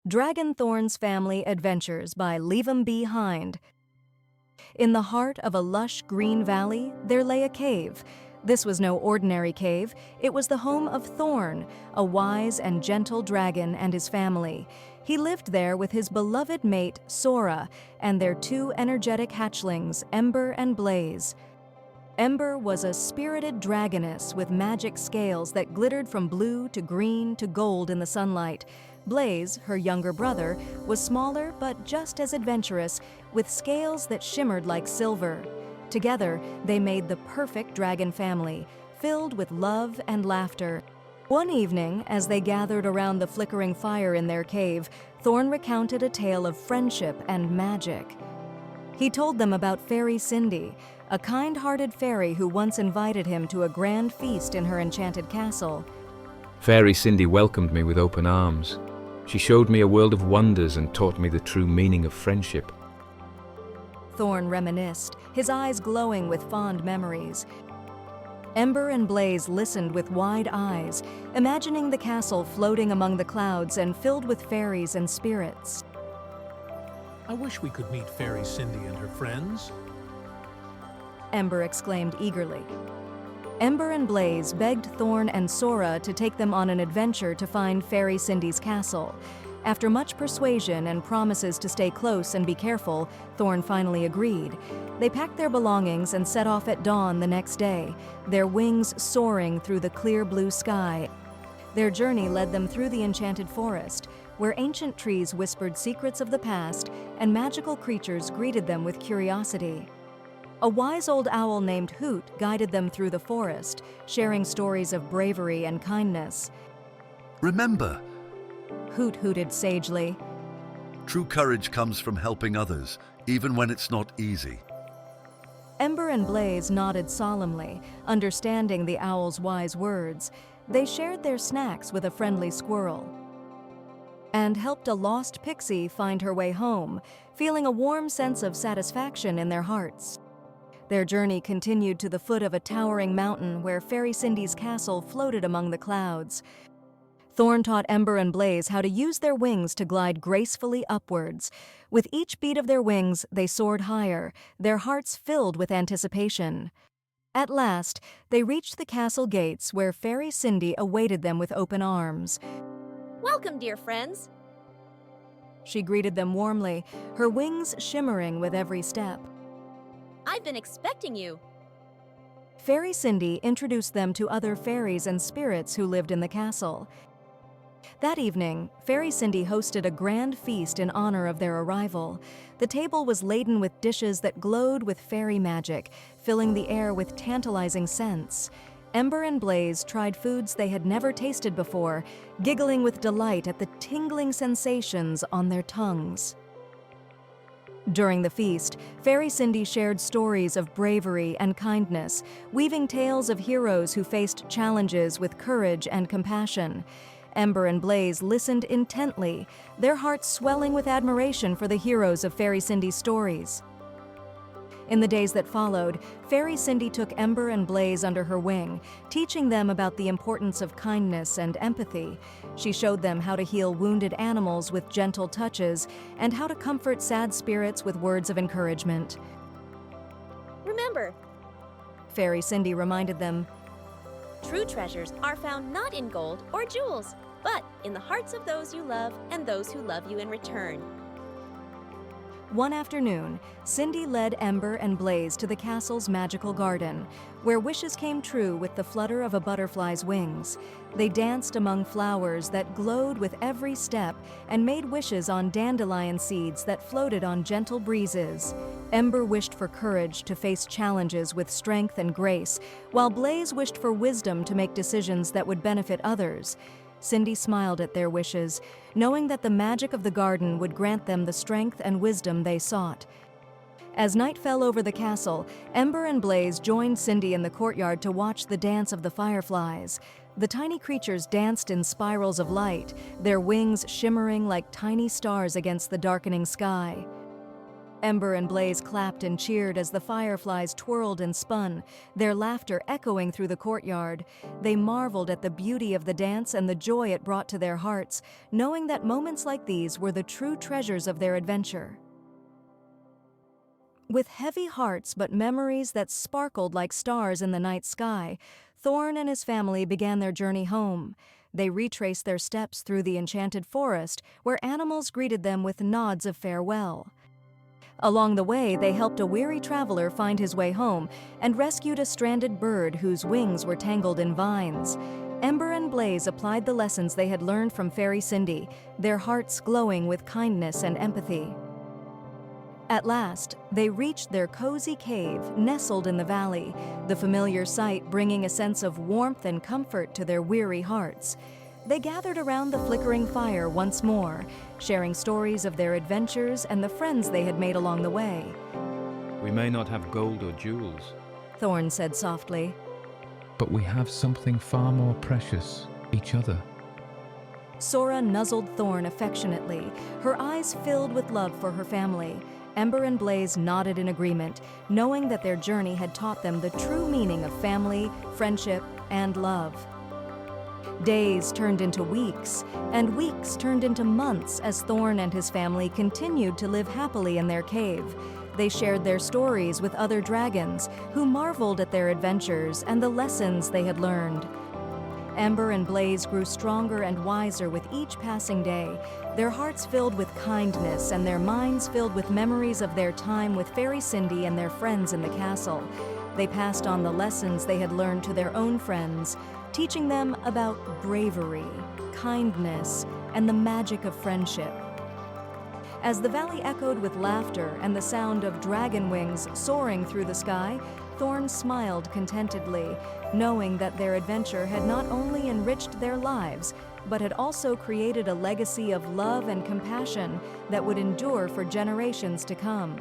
Dragon Thorn's Family Adventures by Leave 'em Behind. In the heart of a lush green valley, there lay a cave. This was no ordinary cave. It was the home of Thorn, a wise and gentle dragon, and his family. He lived there with his beloved mate, Sora, and their two energetic hatchlings, Ember and Blaze. Ember was a spirited dragoness with magic scales that glittered from blue to green to gold in the sunlight. Blaze, her younger brother, was smaller but just as adventurous, with scales that shimmered like silver. Together, they made the perfect dragon family, filled with love and laughter. One evening, as they gathered around the flickering fire in their cave, Thorn recounted a tale of friendship and magic. He told them about Fairy Cindy, a kind-hearted fairy who once invited him to a grand feast in her enchanted castle. Fairy Cindy welcomed me with open arms. She showed me a world of wonders and taught me the true meaning of friendship. Thorn reminisced, his eyes glowing with fond memories. Ember and Blaze listened with wide eyes, imagining the castle floating among the clouds and filled with fairies and spirits. I wish we could meet Fairy Cindy and her friends. Ember exclaimed eagerly. Ember and Blaze begged Thorn and Sora to take them on an adventure to find Fairy Cindy's castle. After much persuasion and promises to stay close and be careful, Thorn finally agreed. They packed their belongings and set off at dawn the next day, their wings soaring through the clear blue sky. Their journey led them through the enchanted forest, where ancient trees whispered secrets of the past and magical creatures greeted them with curiosity. A wise old owl named Hoot guided them through the forest, sharing stories of bravery and kindness. Remember, Hoot hooted sagely. true courage comes from helping others, even when it's not easy. Ember and Blaze nodded solemnly, understanding the owl's wise words. They shared their snacks with a friendly squirrel and helped a lost pixie find her way home, feeling a warm sense of satisfaction in their hearts. Their journey continued to the foot of a towering mountain where Fairy Cindy's castle floated among the clouds. Thorn taught Ember and Blaze how to use their wings to glide gracefully upwards. With each beat of their wings, they soared higher, their hearts filled with anticipation. At last, they reached the castle gates where Fairy Cindy awaited them with open arms. Welcome, dear friends. She greeted them warmly, her wings shimmering with every step. I've been expecting you. Fairy Cindy introduced them to other fairies and spirits who lived in the castle. That evening, Fairy Cindy hosted a grand feast in honor of their arrival. The table was laden with dishes that glowed with fairy magic, filling the air with tantalizing scents. Ember and Blaze tried foods they had never tasted before, giggling with delight at the tingling sensations on their tongues. During the feast, Fairy Cindy shared stories of bravery and kindness, weaving tales of heroes who faced challenges with courage and compassion. Ember and Blaze listened intently, their hearts swelling with admiration for the heroes of Fairy Cindy's stories. In the days that followed, Fairy Cindy took Ember and Blaze under her wing, teaching them about the importance of kindness and empathy. She showed them how to heal wounded animals with gentle touches and how to comfort sad spirits with words of encouragement. Remember, Fairy Cindy reminded them, true treasures are found not in gold or jewels, but in the hearts of those you love and those who love you in return. One afternoon, Cindy led Ember and Blaze to the castle's magical garden, where wishes came true with the flutter of a butterfly's wings. They danced among flowers that glowed with every step and made wishes on dandelion seeds that floated on gentle breezes. Ember wished for courage to face challenges with strength and grace, while Blaze wished for wisdom to make decisions that would benefit others. Cindy smiled at their wishes, knowing that the magic of the garden would grant them the strength and wisdom they sought. As night fell over the castle, Ember and Blaze joined Cindy in the courtyard to watch the dance of the fireflies. The tiny creatures danced in spirals of light, their wings shimmering like tiny stars against the darkening sky. Ember and Blaze clapped and cheered as the fireflies twirled and spun, their laughter echoing through the courtyard. They marveled at the beauty of the dance and the joy it brought to their hearts, knowing that moments like these were the true treasures of their adventure. With heavy hearts but memories that sparkled like stars in the night sky, Thorn and his family began their journey home. They retraced their steps through the enchanted forest, where animals greeted them with nods of farewell. Along the way, they helped a weary traveler find his way home and rescued a stranded bird whose wings were tangled in vines. Ember and Blaze applied the lessons they had learned from Fairy Cindy, their hearts glowing with kindness and empathy. At last, they reached their cozy cave, nestled in the valley, the familiar sight bringing a sense of warmth and comfort to their weary hearts. They gathered around the flickering fire once more, sharing stories of their adventures and the friends they had made along the way. We may not have gold or jewels, Thorn said softly. but we have something far more precious, each other. Sora nuzzled Thorn affectionately, her eyes filled with love for her family. Ember and Blaze nodded in agreement, knowing that their journey had taught them the true meaning of family, friendship, and love. Days turned into weeks, and weeks turned into months as Thorn and his family continued to live happily in their cave. They shared their stories with other dragons, who marveled at their adventures and the lessons they had learned. Ember and Blaze grew stronger and wiser with each passing day, their hearts filled with kindness and their minds filled with memories of their time with Fairy Cindy and their friends in the castle. They passed on the lessons they had learned to their own friends, teaching them about bravery, kindness, and the magic of friendship. As the valley echoed with laughter and the sound of dragon wings soaring through the sky, Thorn smiled contentedly, knowing that their adventure had not only enriched their lives, but had also created a legacy of love and compassion that would endure for generations to come.